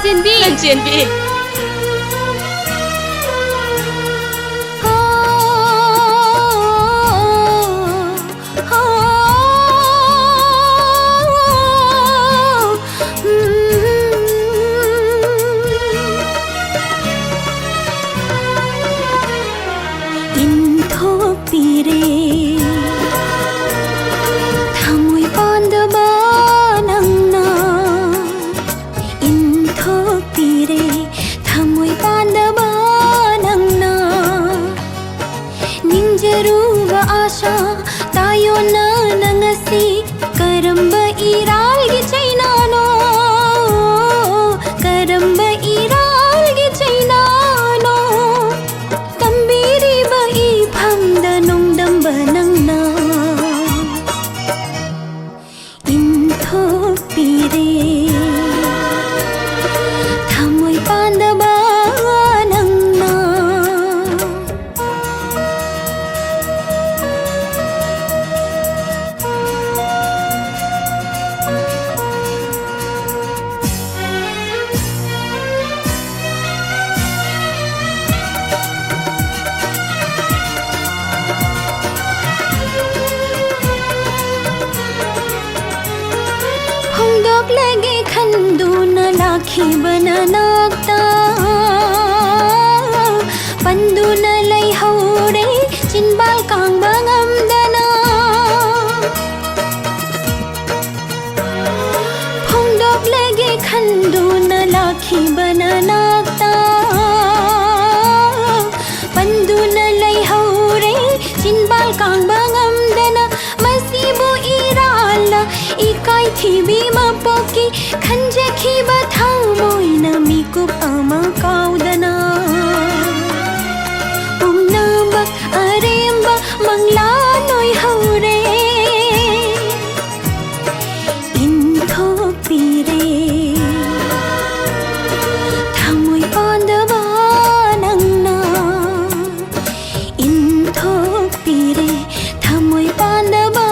चेनबी आशा तायो ना नंगसी करंब इराल गी चैनानो करंब इराल गी चैनानो तंबीरी बई भंद नोंदम बनंगना इंथो पीरे थमोय पांदबा लगे खंदू न लाखी बननाक्ता पंदू न लई हौरे चिनबाल कांग बंगम दना फुंडोक लगे खंदू न लाखी बननाक्ता पंदू न लई हौरे चिनबाल कांग बंगम दना मसीबो इराला इकाई थी बीमा पोकी खंजे खी बथाऊ मोई नमी कुप आमा काउदना उमना बक अरेम्बा मंगला नोई हौरे इंथो पीरे थमोई पांदबा नंगना इंथो पीरे थमोई पांदबा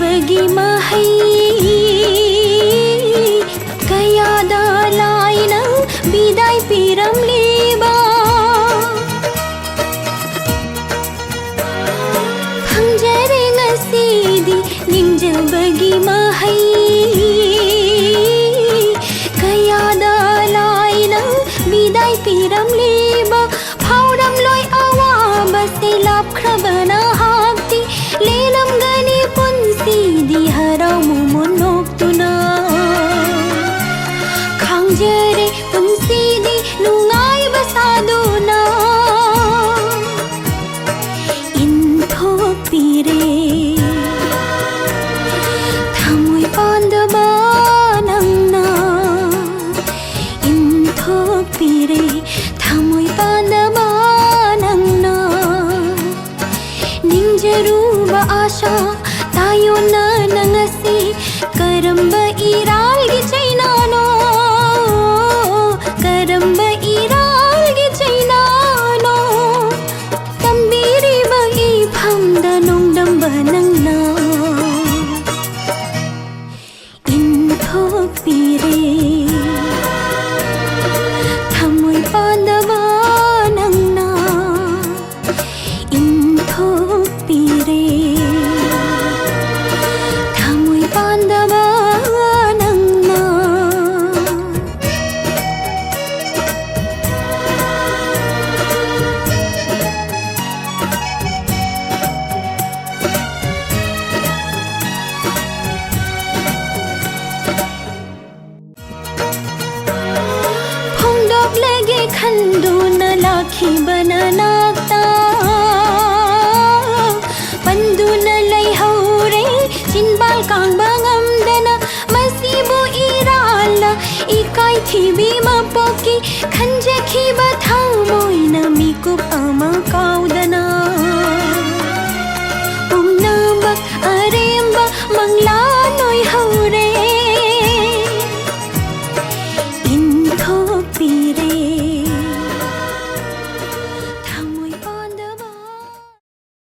बगी माही कया दालाइना बिदाई पिरम लेबा फंजरे ngसीदी निंज बगी माही कया दालाइना बिदाई पिरम लेबा फाउडम लोय आवा बसे लाप खबना हाक्ति लेलम गनी पुंसीदी हराव मुमोनोक तुना खांजरे पुंसीदी नुंगाई बसादुना इंथो पीरे थमोय पांदबा नंगना इंथो पीरे थमोय पांदबा नंगना निंजरूबा आशा तायो ना नंगसी करंब इराल गी चैनानो करंब इराल गी चैनानो तंबीरी बई भंद नोंदम बनंगना इंथो पीरे थमोय पांदबा नंगना इंथो पीरे पांदबा नंगना फुंडोक लगे खंदू न लाखी